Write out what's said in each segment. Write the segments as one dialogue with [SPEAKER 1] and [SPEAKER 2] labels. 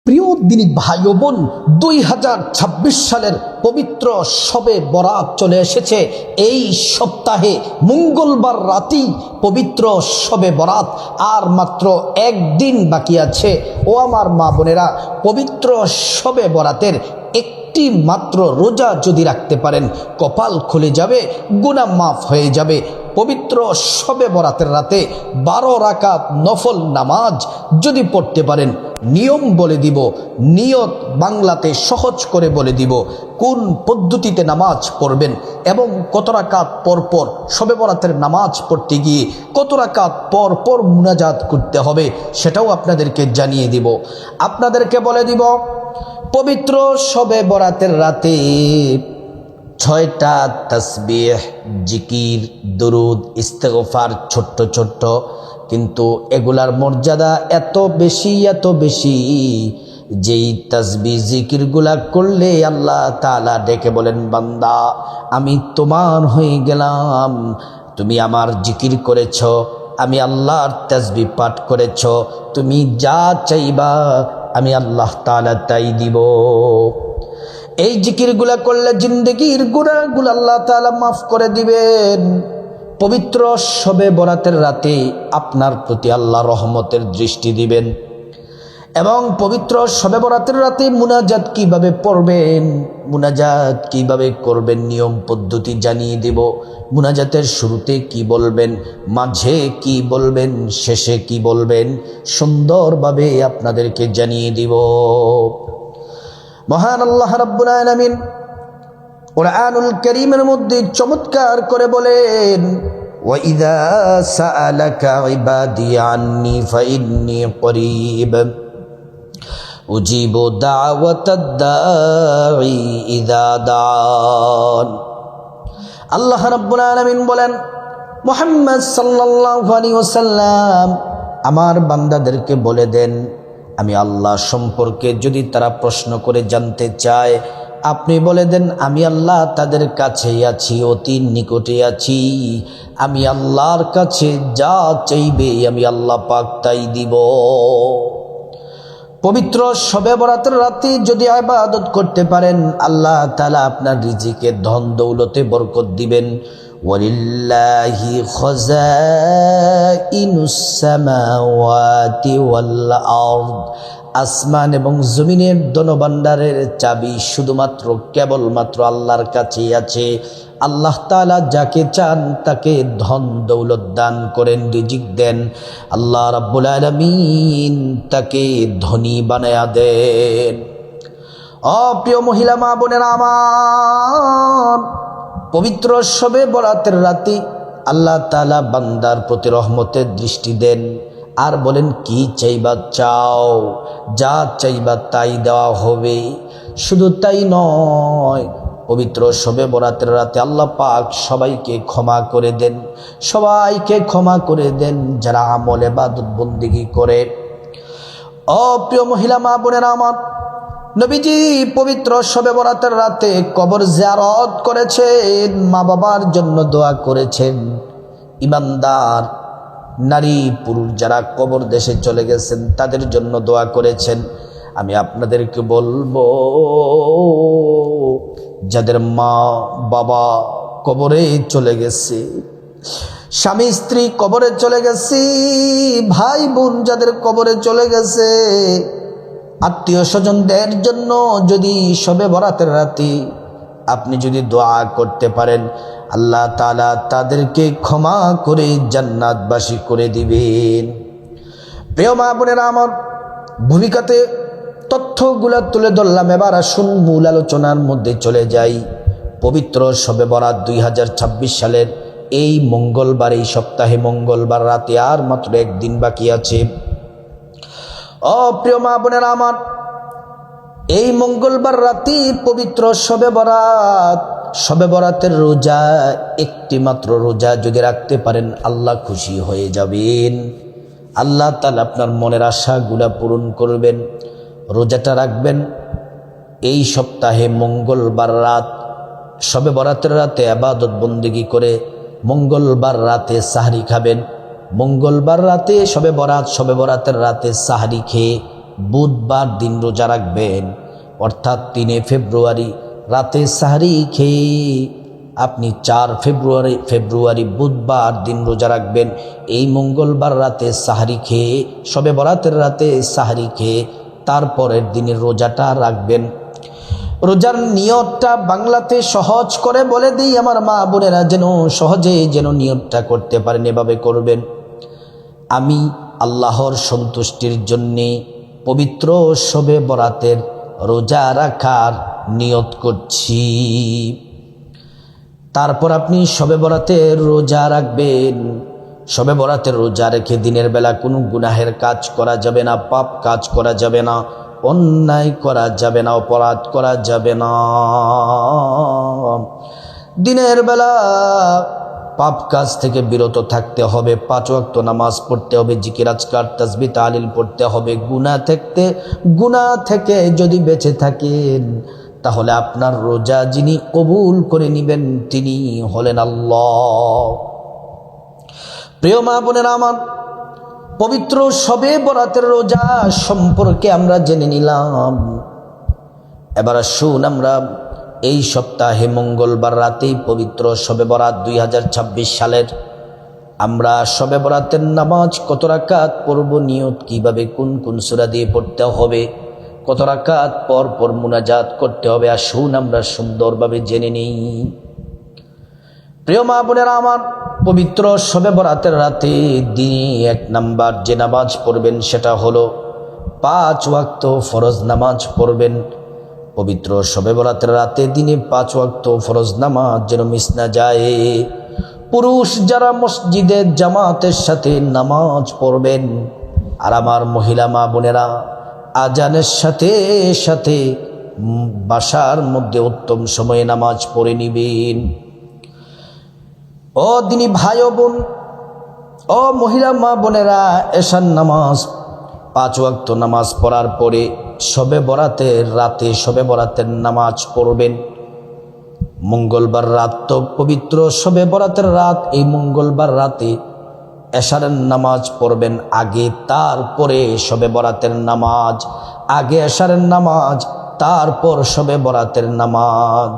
[SPEAKER 1] প্রিয় দিনী ভাই ও বোন, 2026 সালের পবিত্র শবে বরাত চলে এসেছে। এই সপ্তাহে মঙ্গলবার রাতেই পবিত্র শবে বরাত, আর মাত্র একদিন বাকি আছে। ও আমার মা বোনেরা, পবিত্র শবে বরাতের একটি মাত্র রোজা যদি রাখতে পারেন, কপাল খুলে যাবে, গুনাহ মাফ হয়ে যাবে। পবিত্র শবে বরাতের রাতে 12 রাকাত নফল নামাজ যদি পড়তে পারেন, নিয়ম বলে দিব, নিয়ত বাংলাতে সহজ করে বলে দিব, কোন পদ্ধতিতে নামাজ পড়বেন এবং কত রাকাত পরপর শবে বরাতের নামাজ পড়তে গিয়ে কত রাকাত পরপর মুনাজাত করতে হবে, সেটাও আপনাদেরকে জানিয়ে দিব। আপনাদেরকে বলে দিব, পবিত্র শবে বরাতের রাতে 6টা তাসবিহ, জিকির, দুরুদ, ইস্তেগফার, ছোট্ট ছোট্ট, কিন্তু এগুলার মর্যাদা এত বেশি যেই তাসবিহ জিকিরগুলা করলে আল্লাহ তাআলা ডেকে বলেন, বান্দা আমি তোমার হয়ে গেলাম, তুমি আমার জিকির করেছ, আমি আল্লাহর তাসবিহ পাঠ করেছ, তুমি যা চাইবা আমি আল্লাহ তাআলা তাই দিব। এই জিকিরগুলা করলে জিন্দেগির গুনাহগুলো আল্লাহ তাআলা মাফ করে দিবেন। পবিত্র শবে বরাতের রাতে আপনার প্রতি আল্লাহ রহমতের দৃষ্টি দিবেন। এবং পবিত্র শবে বরাতের রাতে মুনাজাত কিভাবে পড়বেন, মুনাজাত কিভাবে করবেন, নিয়ম পদ্ধতি জানিয়ে দেব। মুনাজাতের শুরুতে কি বলবেন, মাঝে কি বলবেন, শেষে কি বলবেন, সুন্দরভাবে আপনাদেরকে জানিয়ে দিব। মহান আল্লাহ রাব্বুল আলামিন কুরআনুল কারীমের মধ্যে চমৎকার করে বলেন, ওয়া ইযা সাআলাকা ইবাদি আন্নী ফাইন্নী করিব উজিবু দাওয়াতাদ দাঈ ইযা দান। আল্লাহ রাব্বুল আলামিন বলেন, মুহাম্মদ সাল্লাল্লাহু আলাইহি ওয়াসাল্লাম আমার বান্দাদেরকে বলে দেন, আমি আল্লাহ সম্পর্কে যদি তারা প্রশ্ন করে জানতে চায়, আপনি বলে দেন আমি আল্লাহ তাদের কাছেই আছি, অতি নিকটে আছি। আমি আল্লাহর কাছে যা চাইবে আমি আল্লাহ পাক তাই দিব। পবিত্র শবে বরাতের রাতে যদি ইবাদত করতে পারেন, আল্লাহ তাআলা আপনার রিজিকে ধন দৌলতে বরকত দিবেন। ওয়ালিল্লাহি খাযাইনুস সামাওয়াতি ওয়াল আরদ, আসমান এবং জমিনের ধনভাণ্ডারের চাবি শুধুমাত্র কেবলমাত্র আল্লাহর কাছেই আছে। আল্লাহ তাআলা যাকে চান তাকে ধন দৌলত দান করেন, রিজিক দেন। আল্লাহ রাব্বুল আলামিন তাকে ধনী বানায়া দেন। প্রিয় মহিলা মা বোনেরা আমার, পবিত্র শবে বরাতের রাতে আল্লাহ তাআলা বান্দার প্রতি রহমতের দৃষ্টি দেন আর বলেন, কি চাইবা চাও, যা চাইবা তাই দেওয়া হবে। শুধু তাই নয়, পবিত্র শবে বরাতের রাতে আল্লাহ পাক সবাইকে ক্ষমা করে দেন, সবাইকে ক্ষমা করে দেন যারা আমল ইবাদত বন্দেগী করে। প্রিয় মহিলা মা বোনেরা আমার, নবীজি পবিত্র শবে বরাতের রাতে কবর জিয়ারত করেছেন, মা বাবার জন্য দোয়া করেছেন। ইমানদার নারী পুরুষ যারা কবর দেশে চলে গেছেন তাদের জন্য দোয়া করেছেন। আমি আপনাদেরকে বলবো, যাদের মা বাবা কবরে চলে গেছে, স্বামী স্ত্রী কবরে চলে গেছে, ভাই বোন যাদের কবরে চলে গেছে, আত্মীয় স্বজনদের জন্য যদি শবে বরাতের রাতে আপনি যদি দোয়া করতে পারেন, আল্লাহ তাআলা তাদেরকে ক্ষমা করে জান্নাতবাসী করে দিবেন। প্রিয় মা বোনেরা আমার, ভূমিকাতে তথ্যগুলা তুলে ধরলাম, এবার আসুন মূল আলোচনার মধ্যে চলে যাই। পবিত্র শবে বরাত 2026 সালের এই মঙ্গলবার, এই সপ্তাহে মঙ্গলবার রাতে আর মাত্র একদিন বাকি আছে। প্রিয় মা বোনেরা আমার, এই মঙ্গলবার রাতে পবিত্র শবে বরাত, শবে বরাতের রোজা, একটি মাত্র রোজা যদি রাখতে পারেন আল্লাহ খুশি হয়ে যাবেন। আল্লাহ তাআলা আপনার মনের আশাগুলা পূরণ করবেন। রোজাটা রাখবেন এই সপ্তাহে মঙ্গলবার রাত, শবে বরাতের রাতে ইবাদত বন্দেগী করে মঙ্গলবার রাতে সাহরি খাবেন। মঙ্গলবার রাতে শবে বরাতের রাতে সাহরি খেয়ে বুধবার দিন রোজা রাখবেন, অর্থাৎ 3 ফেব্রুয়ারি রাতে সাহরি খেয়ে আপনি 4 ফেব্রুয়ারি বুধবার দিন রোজা রাখবেন। এই মঙ্গলবার রাতে সাহরি খেয়ে, শবে বরাতের রাতে সাহরি খেয়ে তারপরের দিনের রোজাটা রাখবেন। রোজার নিয়তটা বাংলাতে সহজ করে বলে দিই আমার মা বোনেরা, যেন সহজে যেন নিয়তটা করতে পারেন। এভাবে করবেন: আমি আল্লাহর সন্তুষ্টির জন্যে পবিত্র শবে বরাতের রোজা রাখার নিয়ত করছি। তারপর আপনি শবে বরাতের রোজা রাখবেন। শবে বরাতের রোজা রেখে দিনের বেলা কোনো গুনাহের কাজ করা যাবে না, পাপ কাজ করা যাবে না, অন্যায় করা যাবে না, অপরাধ করা যাবে না। দিনের বেলা পাপ কাজ থেকে বিরত থাকতে হবে, 5 ওয়াক্ত নামাজ পড়তে হবে, জিকির আজকার তাসবিহ তাহলিল পড়তে হবে। গুনাহ থেকে যদি বেঁচে থাকেন তাহলে আপনার রোজা যিনি কবুল করে নেবেন তিনি হলেন আল্লাহ। প্রিয় মা বোনেরা আমার, পবিত্র শবে বরাতের রোজা সম্পর্কে আমরা জেনে নিলাম। এবার আসুন আমরা এই সপ্তাহে মঙ্গলবার রাতেই পবিত্র শবে বরাত 2026 সালের আমরা শবে বরাতের নামাজ কত রাকাত পড়ব, নিয়ত কিভাবে, কোন কোন সূরা দিয়ে পড়তে হবে, কত রাকাত পর পর মুনাজাত করতে হবে, আসুন আমরা সুন্দরভাবে জেনে নিই। প্রিয় মা বোনেরা আমার, পবিত্র শবে বরাতের রাতে দিনে 1 নাম্বার যে নামাজ পড়বেন সেটা হলো 5 ওয়াক্ত ফরজ নামাজ পড়বেন। পবিত্র শবে বরাতের রাতে দিনে 5 ওয়াক্ত ফরজ নামাজ যেন মিস না যায়। পুরুষ যারা মসজিদে জামাতের সাথে নামাজ পড়বেন, আর আমার মহিলা মা বোনেরা আজানের সাথে সাথে বাসার মধ্যে উত্তম সময়ে নামাজ পড়ে নিবেন। ও দিনী ভাই ও বোন, ও মহিলা মা বোনেরা, এশার নামাজ 5 ওয়াক্ত নামাজ পড়ার পরে শবে বরাতের রাতে শবে বরাতের নামাজ পড়বেন। মঙ্গলবার রাত তো পবিত্র শবে বরাতের রাত, এই মঙ্গলবার রাতে এশারের নামাজ পড়বেন আগে, তারপরে শবে বরাতের নামাজ। আগে এশারের নামাজ, তারপর শবে বরাতের নামাজ।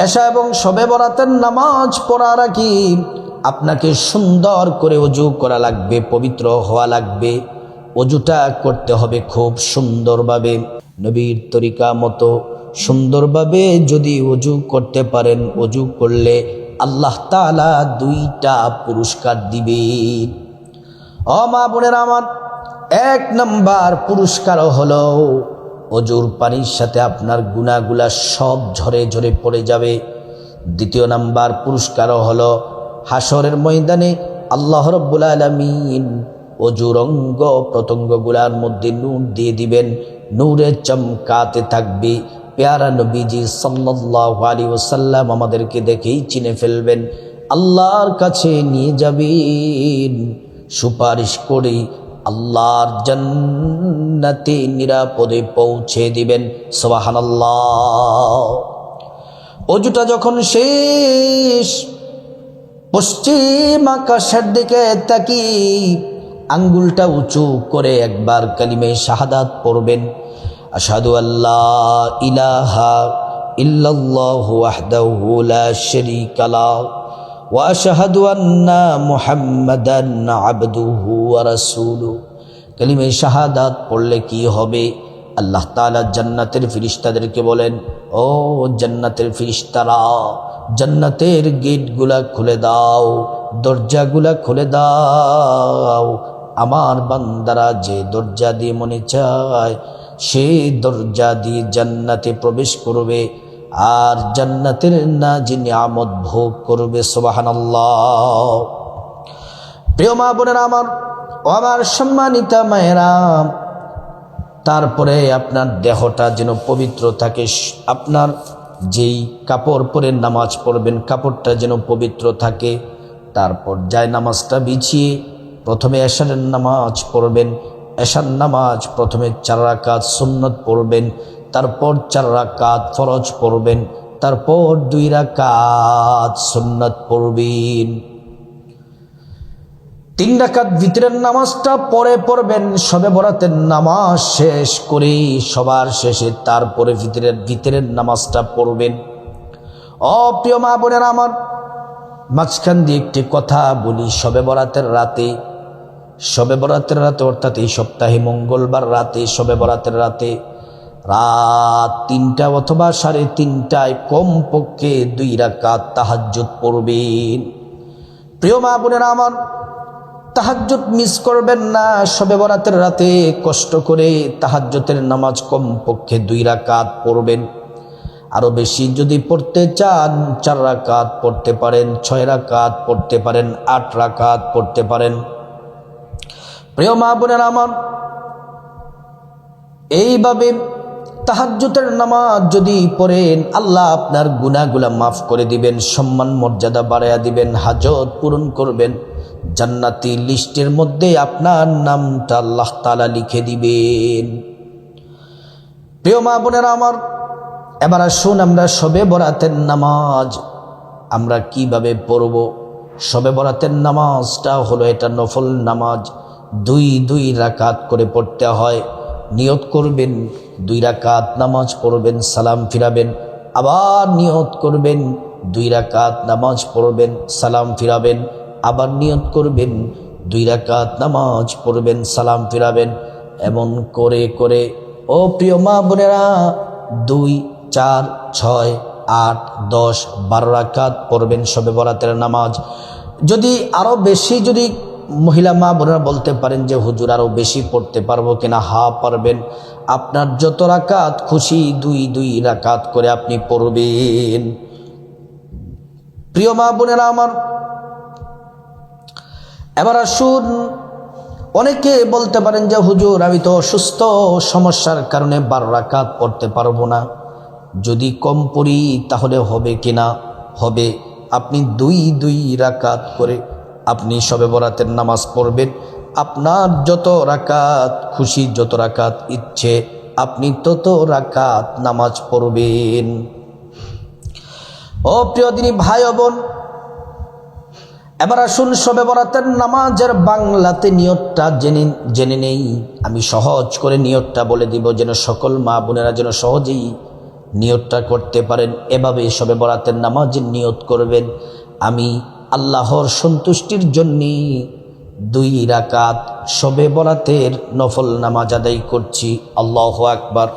[SPEAKER 1] এশা এবং শবে বরাতের নামাজ পড়ার আগে আপনাকে সুন্দর করে ওযু করা লাগবে, পবিত্র হওয়া লাগবে। ওযুটা করতে হবে খুব সুন্দরভাবে, নবীর তরিকা মতো সুন্দরভাবে যদি ওযু করতে পারেন, ওযু করলে আল্লাহ তাআলা 2টা পুরস্কার দিবেন। ও মা বোনেরা আমার, 1 নাম্বার পুরস্কার হলো ওযুর পানির সাথে আপনার গুনাহগুলা সব ঝরে ঝরে পড়ে যাবে। 2য় নাম্বার পুরস্কার হলো হাসরের ময়দানে আল্লাহ রাব্বুল আলামিন ওযুর অঙ্গ প্রত্যঙ্গগুলার মধ্যে নূর দিয়ে দিবেন, নূরে চমকাতে থাকবে। প্যারা নবীজি সাল্লাল্লাহু আলাইহি ওয়াসাল্লাম আমাদেরকে দেখেই চিনে ফেলবেন, আল্লাহর কাছে নিয়ে যাবেন, সুপারিশ করে আল্লাহর জান্নাতে নিরাপদে পৌঁছে দিবেন। সুবহানাল্লাহ। ওযুটা যখন শেষ, পশ্চিম আকাশের দিকে তাকিয়ে আঙ্গুলটা উঁচু করে একবার কালিমে শাহাদাত পড়বেন। আশহাদু আল্লা ইলাহা ইল্লাল্লাহু ওয়াহদাহু লা শারীকা লাহু ওয়া আশহাদু আন্না মুহাম্মাদান আবদুহু ওয়া রাসূলুহু। কালিমে শাহাদাত পড়লে কি হবে? আল্লাহ তাআলা জান্নাতের ফেরেশতাদেরকে বলেন, ও জান্নাতের ফেরেশতারা, জান্নাতের গেটগুলা খুলে দাও, দরজাগুলা খুলে দাও। আমার বান্দারা যে দরজা দিয়ে মনে চায় সেই দরজা দিয়ে জান্নাতে প্রবেশ করবে আর জান্নাতের নাজি নিয়ামত ভোগ করবে। সুবহানাল্লাহ। প্রিয় মা বোনেরা আমার, ও আমার সম্মানিতা মায়েরা, তারপরে আপনার দেহটা যেন পবিত্র থাকে। আপনার যেই কাপড় পরে নামাজ পড়বেন কাপড়টা যেন পবিত্র থাকে। তারপর যায় নামাজটা বিছিয়ে প্রথমে এশারের নামাজ পড়বেন। এশার নামাজ প্রথমে 4 রাকাত সুন্নত পড়বেন, তারপর 4 রাকাত ফরজ পড়বেন, তারপর 2 রাকাত সুন্নত পড়বেন। 3 রাকাত ভিতরের নামাজটা পরে পড়বেন। শবে বরাতের নামাজ শেষ করে সবার শেষে তারপরে ভিতরের নামাজটা পড়বেন। প্রিয় মা বোনেরা আমার, মাঝখান দিয়ে একটি কথা বলি। শবে বরাতের রাতে অর্থাৎ এই সপ্তাহে মঙ্গলবার রাতে, শবে বরাতের রাতে রাত 3টা অথবা 3:30টায় কমপক্ষে 2 রাকাত তাহাজ্জুদ পড়বেন। প্রিয় মা বোনেরা আমার, তাহাজ্জুদ মিস করবেন না। শবে বরাতের রাতে কষ্ট করে তাহাজ্জুদের নামাজ কমপক্ষে 2 রাকাত পড়বেন। আরো বেশি যদি পড়তে চান 4 রাকাত পড়তে পারেন, 6 রাকাত পড়তে পারেন, 8 রাকাত পড়তে পারেন। প্রিয় মা বোনেরা আমার, এইভাবে তাহাজ্জুদের নামাজ যদি পড়েন, আল্লাহ আপনার গুনাহগুলো মাফ করে দিবেন, সম্মান মর্যাদা বাড়ায়া দিবেন, হাজত পূরণ করবেন। জান্নাতি লিস্টের মধ্যে আপনার নামটা আল্লাহ তাআলা লিখে দিবেন। প্রিয় মা বোনেরা আমার, এবার আসুন আমরা শবে বরাতের নামাজ আমরা কিভাবে পড়ব। শবে বরাতের নামাজটা হলো এটা নফল নামাজ, 2 রাকাত করে পড়তে হয়। নিয়ত করবেন 2 রাকাত নামাজ পড়বেন, সালাম ফিরাবেন। আবার নিয়ত করবেন 2 রাকাত নামাজ পড়বেন, সালাম ফিরাবেন। আবার নিয়ত করবেন 2 রাকাত নামাজ পড়বেন, সালাম ফিরাবেন। এমন করে করে ও প্রিয় মা বোনেরা 2, 4, 6, 8, 10, 12 রাকাত পড়বেন শবে বরাতের নামাজ। যদি আরো বেশি, যদি মহিলা মা বোনেরা বলতে পারেন যে হুজুর আরো বেশি পড়তে পারবো কিনা, পারবেন। আপনার যত রাকাত খুশি 2 রাকাত করে আপনি পড়বেন। প্রিয় মা বোনেরা আমার, এবার আসুন, অনেকে বলতে পারেন যে হুজুর আমি তো অসুস্থ, সমস্যার কারণে 12 রাকাত পড়তে পারবো না, যদি কম পড়ি তাহলে হবে কিনা? হবে। আপনি 2 রাকাত করে আপনি শবে বরাতের নামাজ পড়বেন। আপনার যত রাকাত খুশি, যত রাকাত ইচ্ছে আপনি তত রাকাত নামাজ পড়বেন। ও প্রিয় দিনী ভাই ও বোন, এবার আসুন শবে বরাতের নামাজের বাংলাতে নিয়তটা জেনে নেই। আমি সহজ করে নিয়তটা বলে দিব, যেন সকল মা বোনেরা যেন সহজেই নিয়তটা করতে পারেন। এভাবে শবে বরাতের নামাজের নিয়ত করবেন, আমি আল্লাহর সন্তুষ্টির জন্যে 2 রাকাত শবে বরাতের নফল নামাজ আদায় করছি। আল্লাহু আকবার।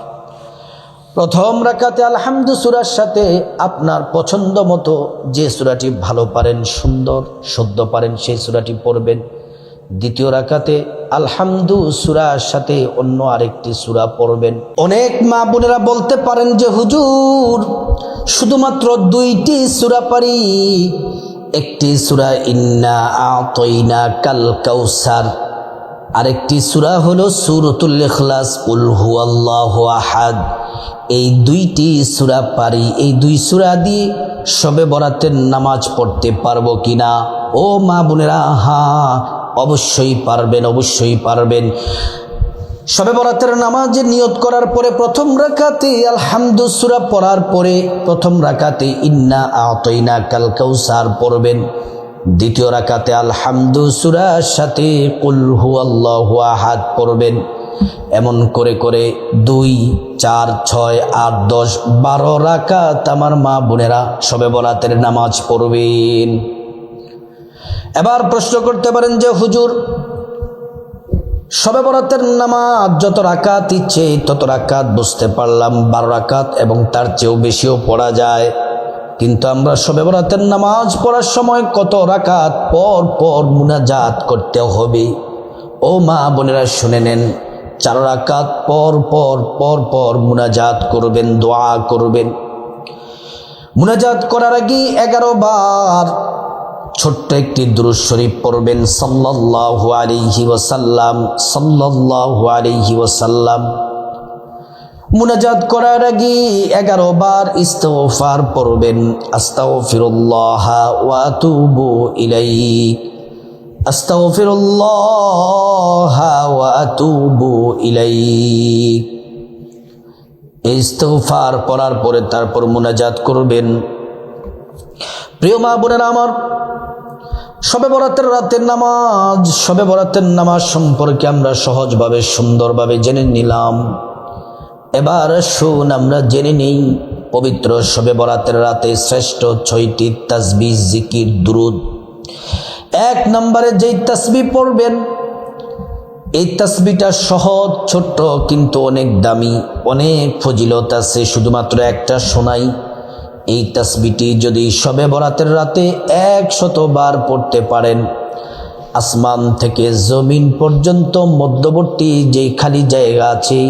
[SPEAKER 1] প্রথম রাকাতে আলহামদু সূরার সাথে আপনার পছন্দ মতো যে সূরাটি ভালো পারেন, সুন্দর শুদ্ধ পারেন, সেই সূরাটি পড়বেন। দ্বিতীয় রাকাতে আলহামদু সূরার সাথে অন্য আরেকটি সূরা পড়বেন। অনেক মা বোনেরা বলতে পারেন যে হুজুর শুধুমাত্র 2টি সূরা পারি, একটি সূরা ইন্না আ'তাইনাকাল কাউসার, আরেকটি সূরা হলো সূরাতুল ইখলাস, কুল হুয়াল্লাহু আহাদ। এই 2টি সূরা পারি, এই 2 সূরা দিয়ে শবে বরাতের নামাজ পড়তে পারবো কিনা? ও মা বোনেরা, হ্যাঁ অবশ্যই পারবেন, অবশ্যই পারবেন। শবে বরাতের নামাজে নিয়ত করার পরে প্রথম রাকাতে আলহামদু সূরা পড়ার পরে প্রথম রাকাতে ইন্না আ'তাইনাকাল কাউসার পড়বেন। দ্বিতীয় রাকাতে আলহামদু সূরার সাথে কুল হুয়াল্লাহু আহাদ পড়বেন। এমন করে করে 2, 4, 6, 8, 10, 12 রাকাত আমার মা বোনেরা শবে বরাতের নামাজ পড়বেন। এবার প্রশ্ন করতে পারেন যে হুজুর শবে বরাতের নামাজ যত রাকাত ইচ্ছে তত রাকাত, বুঝতে পারলাম 12 রাকাত এবং তার চেয়েও বেশিও পড়া যায়, কিন্তু আমরা শবে বরাতের নামাজ পড়ার সময় কত রাকাত পর পর মুনাজাত করতে হবে? ও মা বোনেরা শুনে নেন, 4 রাকাত পর পর মুনাজাত করবেন, দোয়া করবেন। মুনাজাত করার আগে 11 বার ছোট্ট একটি দুরূদ শরীফ পড়বেন, সাল্লাল্লাহু আলাইহি ওয়াসাল্লাম, সাল্লাল্লাহু আলাইহি ওয়াসাল্লাম। মুনাজাত করার আগে 11 বার ইস্তিগফার পড়বেন, আস্তাগফিরুল্লাহ ওয়া আতুবু ইলাইহি, আস্তাগফিরুল্লাহ ওয়া আতুবু ইলাইহি। ইস্তিগফার পড়ার পরে তারপর মুনাজাত করবেন। প্রিয় মা বোনেরা আমার, শবে বরাতের রাতের নামাজ, শবে বরাতের নামাজ সম্পর্কে আমরা সহজভাবে সুন্দরভাবে জেনে নিলাম। এবার শুন আমরা জেনে নেই পবিত্র শবে বরাতের রাতে শ্রেষ্ঠ 6টি তাসবিহ, জিকির, দুরুদ। 1 নম্বরে যেই তাসবিহ পড়বেন, এই তাসবিহটা সহজ, ছোট্ট, কিন্তু অনেক দামি, অনেক ফজিলত আছে। শুধুমাত্র একটা শোনাই। এই তাসবিহটি যদি শবে বরাতের রাতে 100 বার পড়তে পারেন, আসমান থেকে জমিন পর্যন্ত মধ্যবর্তী যেই খালি জায়গা আছে,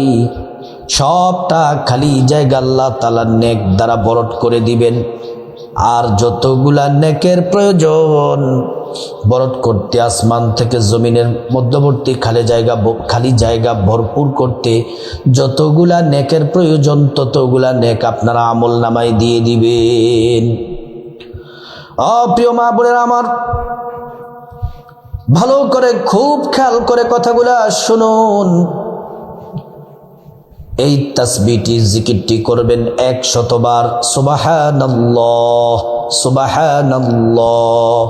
[SPEAKER 1] সবটা খালি জায়গা আল্লাহ তাআলা নেক দ্বারা ভরট করে দিবেন। আর যতগুলা নেকের প্রয়োজন ভরট করতে, আসমান থেকে জমিনের মধ্যবর্তী খালি জায়গা ভরপুর করতে যতগুলা নেকের প্রয়োজন, ততগুলা নেক আপনারা আমল নামায় দিয়ে দিবেন। প্রিয় মা বোনেরা আমার, ভালো করে খুব খেয়াল করে কথাগুলা শুনুন। এই তাসবিহটি, জিকিরটি করবেন 100 বার। সুবহানাল্লাহ, সুবহানাল্লাহ।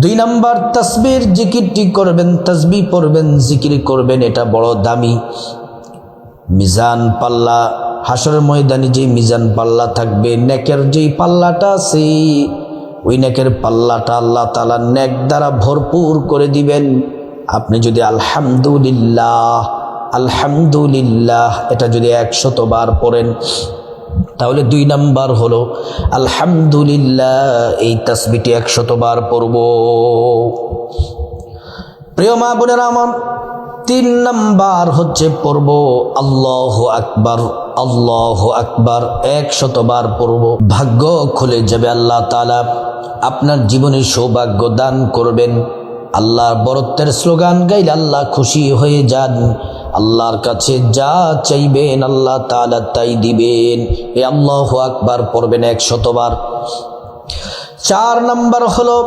[SPEAKER 1] 2 নম্বর তাসবিহর জিকিরটি করবেন, তাসবিহ পড়বেন, জিকির করবেন। এটা বড় দামি। মিজান পাল্লা, হাসরের ময়দানে যে মিজান পাল্লা থাকবে, নেকের যেই পাল্লাটা আছে, ওই নেকের পাল্লাটা আল্লাহ তাআলা নেক দ্বারা ভরপুর করে দিবেন। আপনি যদি আলহামদুলিল্লাহ, আলহামদুলিল্লাহ এটা যদি 100 বার পড়েন, তাহলে 2 নাম্বার হলো আলহামদুলিল্লাহ, এই তাসবিহটি 100 বার পড়ব। প্রিয় মা বোনেরা আমার, 3 নাম্বার হচ্ছে পড়ব আল্লাহু আকবার, আল্লাহু আকবার 100 বার পড়ব। ভাগ্য খুলে যাবে, আল্লাহ তাআলা আপনার জীবনে সৌভাগ্য দান করবেন। আল্লাহর বরত্বের স্লোগান গাইলে আল্লাহ খুশি হয়ে যান। আল্লাহর কাছে যা চাইবেন আল্লাহ তাআলা তাই দিবেন। এই আল্লাহু আকবার পড়বেন 100 বার। 4 নাম্বার হলো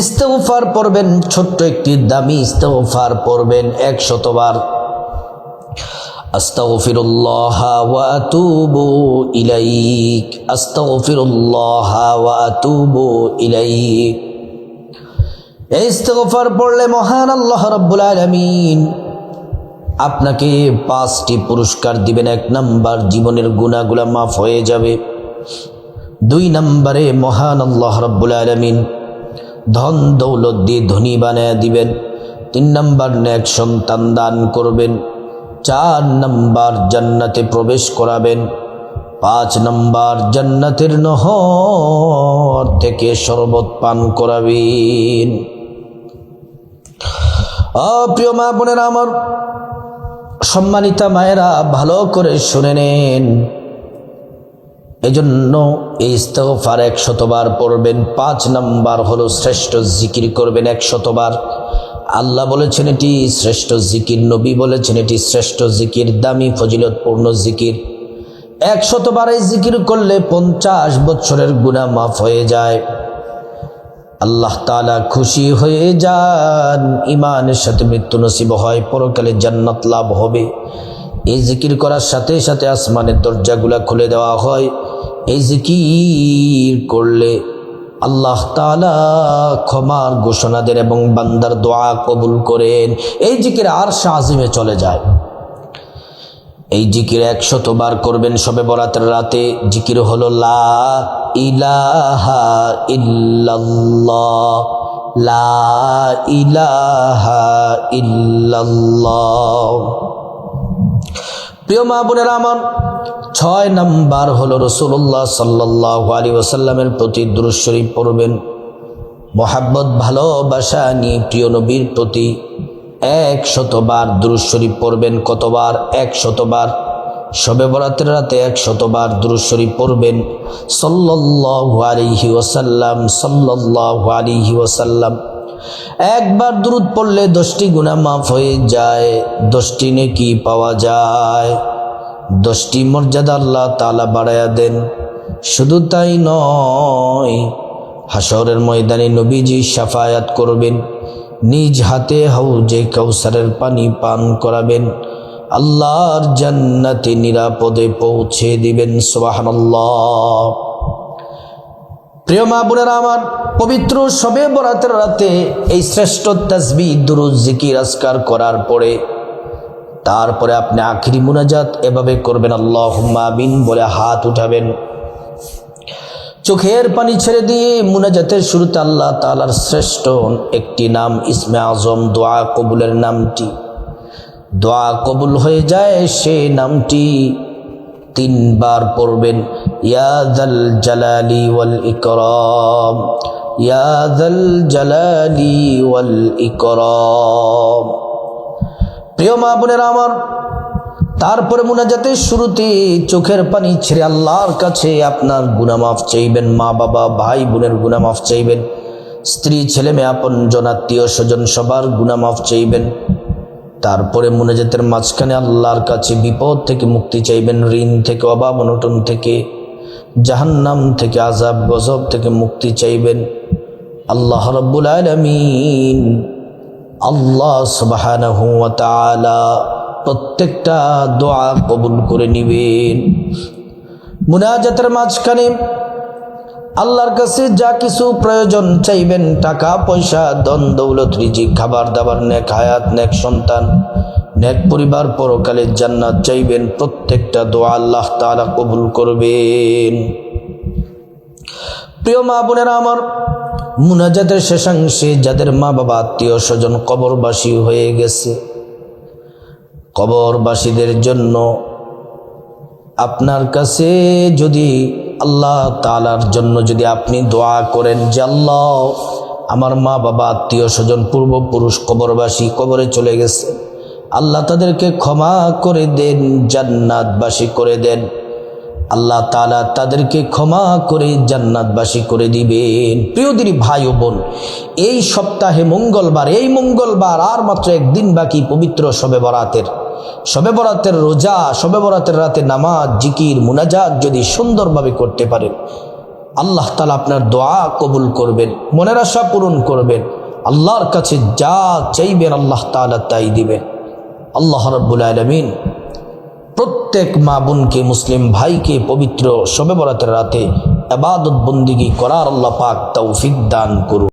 [SPEAKER 1] ইস্তিগফার পড়বেন। ছোট্ট একটি দামি ইস্তিগফার পড়বেন 100 বার। আস্তাগফিরুল্লাহ ওয়া আতুবু ইলাইক, আস্তাগফিরুল্লাহ ওয়া আতুবু ইলাইক। এই ইস্তিগফার পড়লে মহান আল্লাহ রাব্বুল আলামিন আপনাকে 5টি পুরস্কার দিবেন। 1 নাম্বার, জীবনের গুনাহগুলো মাফ হয়ে যাবে। 2 নম্বরে মহান আল্লাহ রাব্বুল আলামিন ধন দৌলত দিয়ে ধনী বানায় দিবেন। 3 নাম্বার, নেক সন্তান দান করবেন। 4 নাম্বার, জান্নাতে প্রবেশ করাবেন। 5 নাম্বার, জান্নাতের নহর থেকে শরবত পান করাবেন। প্রিয় মা বোনেরা আমার, সম্মানিতা মায়েরা, ভালো করে শুনে নেন। এজন্য এই ইস্তিগফার 100 বার পড়বেন। 5 নাম্বার হলো শ্রেষ্ঠ জিকির করবেন 100 বার। আল্লাহ বলেছেন এটি শ্রেষ্ঠ জিকির, নবী বলেছেন এটি শ্রেষ্ঠ জিকির, দামি ফজিলতপূর্ণ জিকির। 100 বার এই জিকির করলে 50 বছরের গুনাহ মাফ হয়ে যায়। আল্লাহ তাআলা খুশি হয়ে যান, ঈমানের সাথে মৃত্যু নসিব হয়, পরকালে জান্নাত লাভ হবে। এই জিকির করার সাথে সাথে আসমানের দরজাগুলা খুলে দেওয়া হয়। এই জিকির করলে আল্লাহ তাআলা ক্ষমার ঘোষণা দেন এবং বান্দার দোয়া কবুল করেন। এই জিকির আরশ আজিমে চলে যায়। এই জিকির 100 বার করবেন শবে বরাতের রাতে। জিকির হলো লা ইলাহা ইল্লাল্লাহ, লা ইলাহা ইল্লাল্লাহ। প্রিয় মা বোনেরা আমার, 6 নাম্বার হলো রাসূলুল্লাহ সাল্লাল্লাহু আলাইহি ওয়াসাল্লামের প্রতি দুরূদ শরীফ পড়বেন। মোহাব্বত ভালোবাসা নিয়ে প্রিয় নবীর প্রতি 100 বার দুরূদ শরীফ পড়বেন। কতবার? 100 বার। শবে বরাতের রাতে 100 বার দুরূদ শরীফ পড়বেন। সাল্লাল্লাহু আলাইহি ওয়াসাল্লাম, সাল্লাল্লাহু আলাইহি ওয়াসাল্লাম। একবার দুরূদ পড়লে 10টি গুনাহ মাফ হয়ে যায়, 10টি নেকি পাওয়া যায়, 10টি মর্যাদা আল্লাহ তাআলা বাড়ায়া দেন। শুধু তাই নয়, হাশরের ময়দানে নবীজি শাফায়াত করবেন, নিজ হাতে হাউজে কাউসারের পানি পান করাবেন, আল্লাহর জান্নাতে নিরাপদে পৌঁছে দিবেন। সুবহানাল্লাহ। প্রিয় মা বোনেরা আমার, পবিত্র শবে বরাতের রাতে এই শ্রেষ্ঠ তাসবিহ দুরূদ জিকির আজকার করার পরে তারপরে আপনি আখিরি মুনাজাত এভাবে করবেন, আল্লাহুম্মা আমিন বলে হাত উঠাবেন, চোখের পানি ছেড়ে দিয়ে মুনাজাতের শুরুতে আল্লাহ তাআলার শ্রেষ্ঠ একটি নাম ইসমে আজম দোয়া কবুলের নামটি, দোয়া কবুল হয়ে যায় সে নামটি 3 বার পড়বেন, ইয়া যাল জালালি ওয়াল ইকরাম, ইয়া যাল জালালি ওয়াল ইকরাম। প্রিয় মা বোনেরা আমার, তারপরে মুনাজাতের শুরুতে চোখের পানি ছেড়ে আল্লাহর কাছে আপনার গুনাহ মাফ চাইবেন, মা বাবা ভাই বোনের গুনাহ মাফ চাইবেন, স্ত্রী ছেলে মেয়ে আপনজন আত্মীয় স্বজন সবার গুনাহ মাফ চাইবেন। তারপরে মুনাজাতের মাঝখানে আল্লাহর কাছে বিপদ থেকে মুক্তি চাইবেন, ঋণ থেকে, অভাব অনটন থেকে, জাহান্নাম থেকে, আযাব গজব থেকে মুক্তি চাইবেন। আল্লাহ রাব্বুল আলামিন আল্লাহ সুবহানাহু ওয়া তাআলা প্রত্যেকটা দোয়া কবুল করে নিবেন। মুনাজাতের মাঝখানে আল্লাহর কাছে যা কিছু প্রয়োজন চাইবেন, টাকা পয়সা ধন দৌলত রিজিক খাবার দাবার নেক হায়াত নেক সন্তান নেক পরিবার পরকালের জান্নাত চাইবেন, প্রত্যেকটা দোয়া আল্লাহ তাআলা কবুল করবেন। প্রিয় মা বোনেরা আমার, মুনাজাতের শেষাংশে যাদের মা বাবা আত্মীয় স্বজন কবরবাসী হয়ে গেছে, কবরবাসীদের জন্য আপনার কাছে যদি আল্লাহ তাআলার জন্য যদি আপনি দোয়া করেন যে আল্লাহ আমার মা বাবা আত্মীয় স্বজন পূর্বপুরুষ কবরবাসী কবরে চলে গেছে, আল্লাহ তাদেরকে ক্ষমা করে দেন, জান্নাতবাসী করে দেন, আল্লাহ তাআলা তাদেরকে ক্ষমা করে জান্নাতবাসী করে দিবেন। প্রিয় দিনী ভাই ও বোন, এই সপ্তাহে মঙ্গলবার, এই মঙ্গলবার আর মাত্র একদিন বাকি পবিত্র শবে বরাতের, শবে বরাতের রোজা, শবে বরাতের রাতে নামাজ জিকির মুনাজাত যদি সুন্দরভাবে করতে পারেন, আল্লাহ তাআলা আপনার দোয়া কবুল করবেন, মনের আশা পূরণ করবেন, আল্লাহর কাছে যা চাইবেন আল্লাহ তাআলা তাই দিবেন। আল্লাহ রাব্বুল আলামিন প্রত্যেক মা বোনকে, মুসলিম ভাইকে পবিত্র শবে বরাতের রাতে ইবাদত বন্দেগী করার আল্লাহ পাক তৌফিক দান করুন।